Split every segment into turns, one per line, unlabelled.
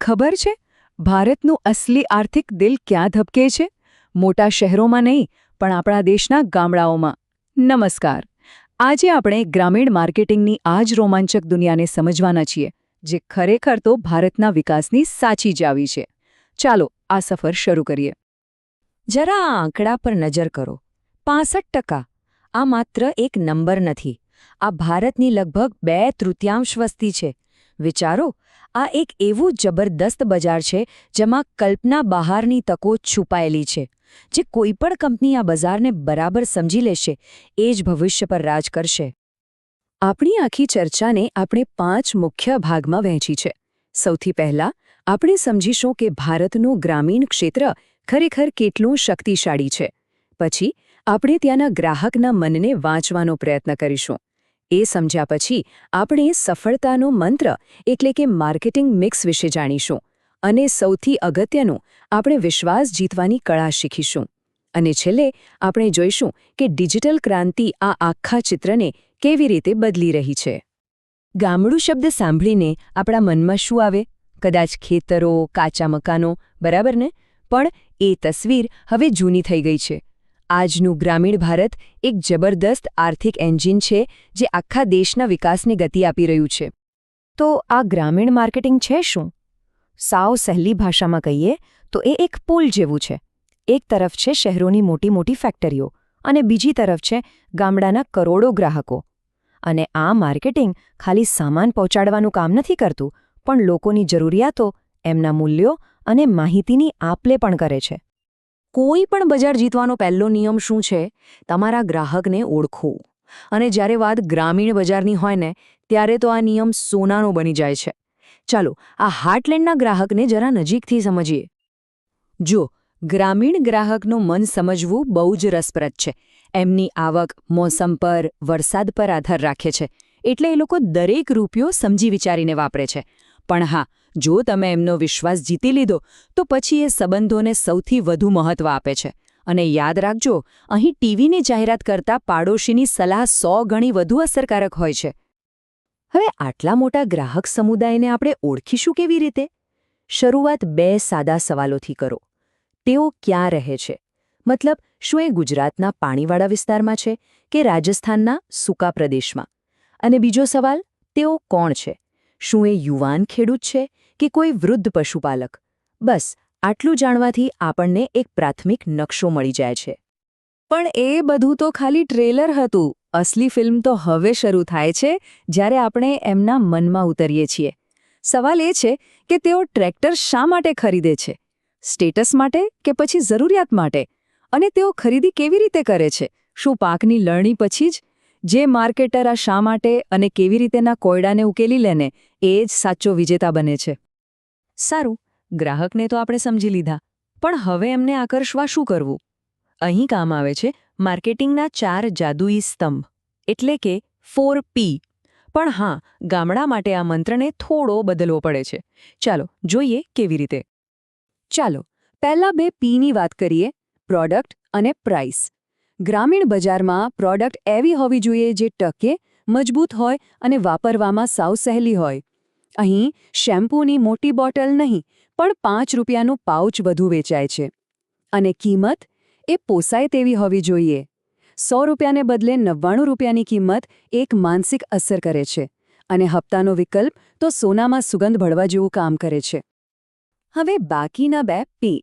ખબર છે ભારતનું અસલી આર્થિક દિલ ક્યાં ધબકે છે? મોટા શહેરોમાં નહીં, પણ આપણા દેશના ગામડાઓમાં. નમસ્કાર. આજે આપણે ગ્રામીણ માર્કેટિંગની આ જ રોમાંચક દુનિયાને સમજવાના છીએ, જે ખરેખર તો ભારતના વિકાસની સાચી ચાવી છે. ચાલો આ સફર શરૂ કરીએ.
જરા આ આંકડા પર નજર કરો. 65%. આ માત્ર એક નંબર નથી. આ ભારતની લગભગ 2/3 વસ્તી છે. વિચારો, આ એક એવું જબરદસ્ત બજાર છે જેમાં કલ્પના બહારની તકો છુપાયેલી છે. જે કોઈપણ કંપની આ બજારને બરાબર સમજી લેશે એ જ ભવિષ્ય પર રાજ કરશે.
આપણી આખી ચર્ચાને આપણે 5 મુખ્ય ભાગમાં વહેંચી છે. સૌથી પહેલા આપણે સમજીશું કે ભારતનું ગ્રામીણ ક્ષેત્ર ખરેખર કેટલું શક્તિશાળી છે. પછી આપણે ત્યાંના ગ્રાહકના મનને વાંચવાનો પ્રયત્ન કરીશું. એ સમજ્યા પછી આપણે સફળતાનો મંત્ર એટલે કે માર્કેટિંગ મિક્સ વિશે જાણીશું. અને સૌથી અગત્યનું, આપણે વિશ્વાસ જીતવાની કળા શીખીશું. અને છેલ્લે આપણે જોઈશું કે ડિજિટલ ક્રાંતિ આ આખા ચિત્રને કેવી રીતે બદલી રહી છે.
ગામડું શબ્દ સાંભળીને આપણા મનમાં શું આવે? કદાચ ખેતરો, કાચા મકાનો, બરાબર ને? પણ એ તસવીર હવે જૂની થઈ ગઈ છે. આજનું ગ્રામીણ ભારત એક જબરદસ્ત આર્થિક એન્જિન છે જે આખા દેશના વિકાસને ગતિ આપી રહ્યું છે. તો આ ગ્રામીણ માર્કેટિંગ છે શું? સાવ સહેલી ભાષામાં કહીએ તો એ એક પુલ જેવું છે. એક તરફ છે શહેરોની મોટી મોટી ફેક્ટરીઓ અને બીજી તરફ છે ગામડાના કરોડો ગ્રાહકો. અને આ માર્કેટિંગ ખાલી સામાન પહોંચાડવાનું કામ નથી કરતું, પણ લોકોની જરૂરિયાતો, એમના મૂલ્યો અને માહિતીની આપ-લે પણ કરે છે. કોઈ પણ બજાર જીતવાનો પહેલો નિયમ શું છે? તમારા ગ્રાહકને ઓળખવું. અને જ્યારે વાત ગ્રામીણ બજારની હોય ને, ત્યારે તો આ નિયમ સોનાનો બની જાય છે. ચાલો આ હાર્ટલેન્ડના ગ્રાહકને જરા નજીકથી સમજીએ. જો ગ્રામીણ ગ્રાહકનું મન સમજવું બહુ જ રસપ્રદ છે. એમની આવક મોસમ પર, વરસાદ પર આધાર રાખે છે. એટલે એ લોકો દરેક રૂપિયો સમજી વિચારીને વાપરે છે. પણ હા, જો તમે એમનો વિશ્વાસ જીતી લીધો તો પછી એ સંબંધોને સૌથી વધુ મહત્વ આપે છે. અને યાદ રાખજો, અહીં ટીવીની જાહેરાત કરતાં પાડોશીની સલાહ 100 ગણી વધુ અસરકારક હોય છે. હવે આટલા મોટા ગ્રાહક સમુદાયને આપણે ઓળખીશું કેવી રીતે? શરૂઆત 2 સાદા સવાલોથી કરો. તેઓ ક્યાં રહે છે? મતલબ, શું એ ગુજરાતના પાણીવાળા વિસ્તારમાં છે કે રાજસ્થાનના સૂકા પ્રદેશમાં? અને બીજો સવાલ, તેઓ કોણ છે? શું એ યુવાન ખેડૂત છે કે કોઈ વૃદ્ધ પશુપાલક? બસ આટલું જાણવાથી આપણને એક પ્રાથમિક નકશો મળી જાય છે.
પણ એ બધું તો ખાલી ટ્રેલર હતું. અસલી ફિલ્મ તો હવે શરૂ થાય છે જ્યારે આપણે એમના મનમાં ઉતરીએ છીએ. સવાલ એ છે કે તેઓ ટ્રેક્ટર શા માટે ખરીદે છે? સ્ટેટસ માટે કે પછી જરૂરિયાત માટે? અને તેઓ ખરીદી કેવી રીતે કરે છે? શું પાકની લણણી પછી જ? જે માર્કેટર આ શા માટે અને કેવી રીતેના કોયડાને ઉકેલી લે ને, એ જ સાચો વિજેતા બને છે.
સારું, ગ્રાહકને તો આપણે સમજી લીધા. પણ હવે એમને આકર્ષવા શું કરવું? અહીં કામ આવે છે માર્કેટિંગના 4 જાદુઈ સ્તંભ, એટલે કે 4P. પણ હા, ગામડા માટે આ મંત્રને થોડો બદલવો પડે છે. ચાલો જોઈએ કેવી રીતે.
ચાલો પહેલા 2 Pની વાત કરીએ, પ્રોડક્ટ અને પ્રાઇસ. ગ્રામીણ બજારમાં પ્રોડક્ટ એવી હોવી જોઈએ જે ટકે, મજબૂત હોય અને વાપરવામાં સાવ સહેલી હોય. અહીં શેમ્પૂની મોટી બોટલ નહીં, પણ 5 રૂપિયાનું પાઉચ વધુ વેચાય છે. અને કિંમત એ પોસાય તેવી હોવી જોઈએ. 100 રૂપિયાને બદલે 99 રૂપિયાની કિંમત એક માનસિક અસર કરે છે. અને હપ્તાનો વિકલ્પ તો સોનામાં સુગંધ ભળવા જેવું કામ કરે છે. હવે બાકીના 2 P.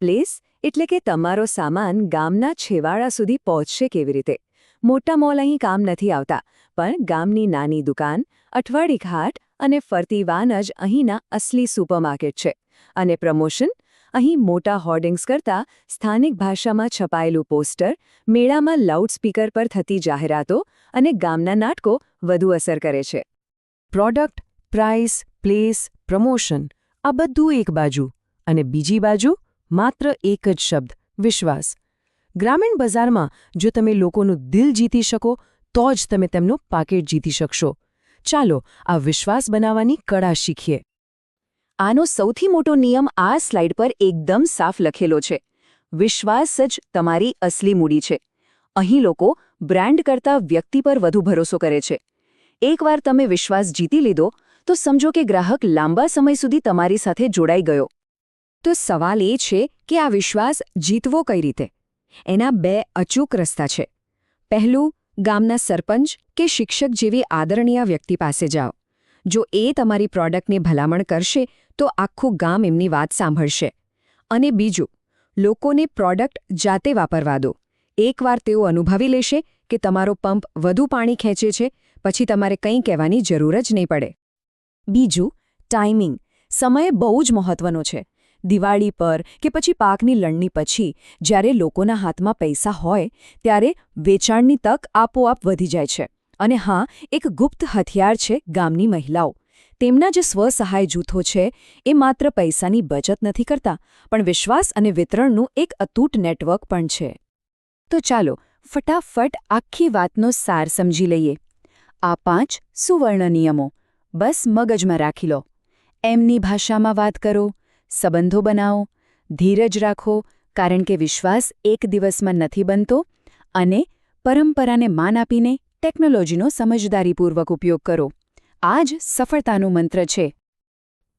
પ્લેસ એટલે કે તમારો સામાન ગામના છેવાડા સુધી પહોંચશે કેવી રીતે? મોટા મોલ અહીં કામ નથી આવતા, પણ ગામની નાની દુકાન, અઠવાડિક હાટ અને ફરતી વાન જ અહીંના અસલી સુપરમાર્કેટ છે. અને પ્રમોશન? અહીં મોટા હોર્ડિંગ્સ કરતાં સ્થાનિક ભાષામાં છપાયેલું પોસ્ટર, મેળામાં લાઉડસ્પીકર પર થતી જાહેરાતો અને ગામના નાટકો વધુ અસર કરે છે.
પ્રોડક્ટ, પ્રાઇસ, પ્લેસ, પ્રમોશન, આ બધું એક બાજુ. અને બીજી બાજુ માત્ર એક જ શબ્દ, વિશ્વાસ. ગ્રામીણ બજારમાં જો તમે લોકોનું દિલ જીતી શકો તો જ તમે તેમનું પાકીટ જીતી શકશો. ચાલો આ વિશ્વાસ બનાવવાની કળા શીખીએ.
આનો સૌથી મોટો નિયમ આ સ્લાઇડ પર એકદમ સાફ લખેલો છે. વિશ્વાસ જ તમારી અસલી મૂડી છે. અહીં લોકો બ્રાન્ડ કરતાં વ્યક્તિ પર વધુ ભરોસો કરે છે. એકવાર તમે વિશ્વાસ જીતી લીધો તો સમજો કે ગ્રાહક લાંબા સમય સુધી તમારી સાથે જોડાઈ ગયો. તો સવાલ એ છે કે આ વિશ્વાસ જીતવો કઈ રીતે? એના બે અચૂક રસ્તા છે. પહેલું, ગામના સરપંચ કે શિક્ષક જેવી આદરણીય વ્યક્તિ પાસે જાઓ. જો એ તમારી પ્રોડક્ટની ભલામણ કરશે તો આખું ગામ એમની વાત સાંભળશે. અને બીજું, લોકોને પ્રોડક્ટ જાતે વાપરવા દો. એકવાર તેઓ અનુભવી લેશે કે તમારો પંપ વધુ પાણી ખેંચે છે, પછી તમારે કંઈ કહેવાની જરૂર જ નહીં પડે. બીજું, ટાઈમિંગ. સમય બહુ જ મહત્વનો છે. દિવાળી પર કે પછી પાકની લણણી પછી જ્યારે લોકોના હાથમાં પૈસા હોય ત્યારે વેચાણની તક આપોઆપ વધી જાય છે. અને હા, એક ગુપ્ત હથિયાર છે ગામની મહિલાઓ. તેમના જે સ્વસહાય જૂથો છે એ માત્ર પૈસાની બચત નથી કરતા, પણ વિશ્વાસ અને વિતરણનું એક અતૂટ નેટવર્ક પણ છે. તો ચાલો ફટાફટ આખી વાતનો સાર સમજી લઈએ. આ 5 સુવર્ણ નિયમો બસ મગજમાં રાખી લો. એમની ભાષામાં વાત કરો, સંબંધો બનાવો, ધીરજ રાખો કારણ કે વિશ્વાસ એક દિવસમાં નથી બનતો, અને પરંપરાને માન આપીને ટેકનોલોજીનો સમજદારીપૂર્વક ઉપયોગ કરો. આ જ સફળતાનો મંત્ર છે.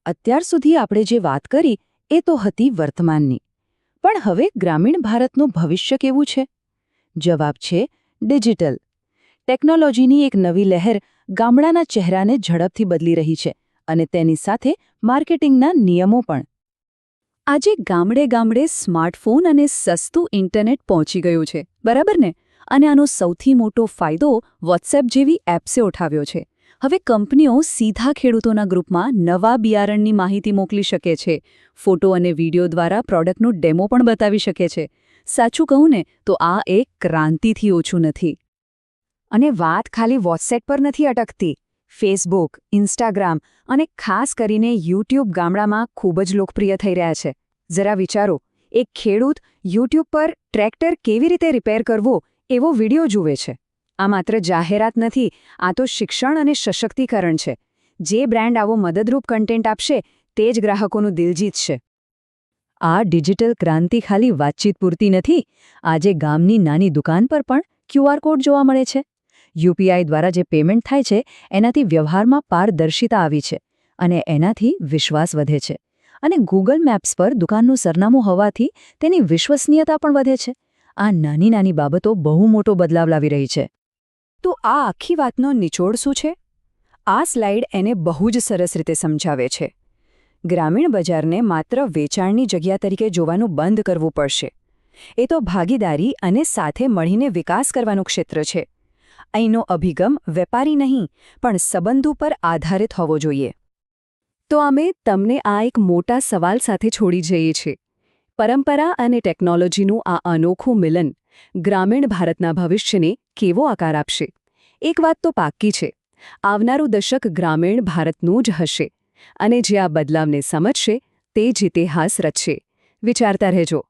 અત્યાર સુધી આપણે જે વાત કરી એ તો હતી વર્તમાનની. પણ હવે ગ્રામીણ ભારતનું ભવિષ્ય કેવું છે? જવાબ છે ડિજિટલ. ટેકનોલોજીની એક નવી લહેર ગામડાના ચહેરાને ઝડપથી બદલી રહી છે, અને તેની સાથે માર્કેટિંગના નિયમો પણ. આજે ગામડે ગામડે સ્માર્ટફોન અને સસ્તું ઇન્ટરનેટ પહોંચી ગયું છે, બરાબર ને? અને આનો સૌથી મોટો ફાયદો વોટ્સએપ જેવી એપ્સે ઉઠાવ્યો છે. હવે કંપનીઓ સીધા ખેડૂતોના ગ્રુપમાં નવા બિયારણની માહિતી મોકલી શકે છે, ફોટો અને વિડીયો દ્વારા પ્રોડક્ટનું ડેમો પણ બતાવી શકે છે. સાચું કહું ને તો આ એક ક્રાંતિથી ઓછું નથી. અને વાત ખાલી વોટ્સએપ પર નથી અટકતી. ફેસબુક, ઇન્સ્ટાગ્રામ અને ખાસ કરીને યુટ્યુબ ગામડામાં ખૂબ જ લોકપ્રિય થઈ રહ્યા છે. જરા વિચારો, એક ખેડૂત યુટ્યુબ પર ટ્રેક્ટર કેવી રીતે રિપેર કરવો એવો વિડીયો જુએ છે. આ માત્ર જાહેરાત નથી, આ તો શિક્ષણ અને સશક્તિકરણ છે. જે બ્રાન્ડ આવો મદદરૂપ કન્ટેન્ટ આપશે તે જ ગ્રાહકોનું દિલ જીતશે. આ ડિજિટલ ક્રાંતિ ખાલી વાતચીત પૂરતી નથી. આજે ગામની નાની દુકાન પર પણ QR કોડ જોવા મળે છે. UPI દ્વારા જે પેમેન્ટ થાય છે એનાથી વ્યવહારમાં પારદર્શિતા આવી છે, અને એનાથી વિશ્વાસ વધે છે. અને Google મેપ્સ પર દુકાનનું સરનામું હોવાથી તેની વિશ્વસનીયતા પણ વધે છે. આ નાની નાની બાબતો બહુ મોટો બદલાવ લાવી રહી છે. તો આ આખી વાતનો નિચોડ શું છે? આ સ્લાઇડ એને બહુ જ સરસ રીતે સમજાવે છે. ગ્રામીણ બજારને માત્ર વેચાણની જગ્યા તરીકે જોવાનું બંધ કરવું પડશે. એ તો ભાગીદારી અને સાથે મળીને વિકાસ કરવાનું ક્ષેત્ર છે. અહીંનો અભિગમ વેપારી નહીં, પણ સંબંધો પર આધારિત હોવો જોઈએ. તો અમે તમને આ એક મોટા સવાલ સાથે છોડી જઈએ છીએ. પરંપરા અને ટેકનોલોજીનું આ અનોખું મિલન ગ્રામીણ ભારતના ભવિષ્યને કેવો આકાર આપશે? એક વાત તો પાક્કી છે, આવનારું દશક ગ્રામીણ ભારતનું જ હશે. અને જે આ બદલાવને સમજશે તે જ ઇતિહાસ રચશે. વિચારતા રહેજો.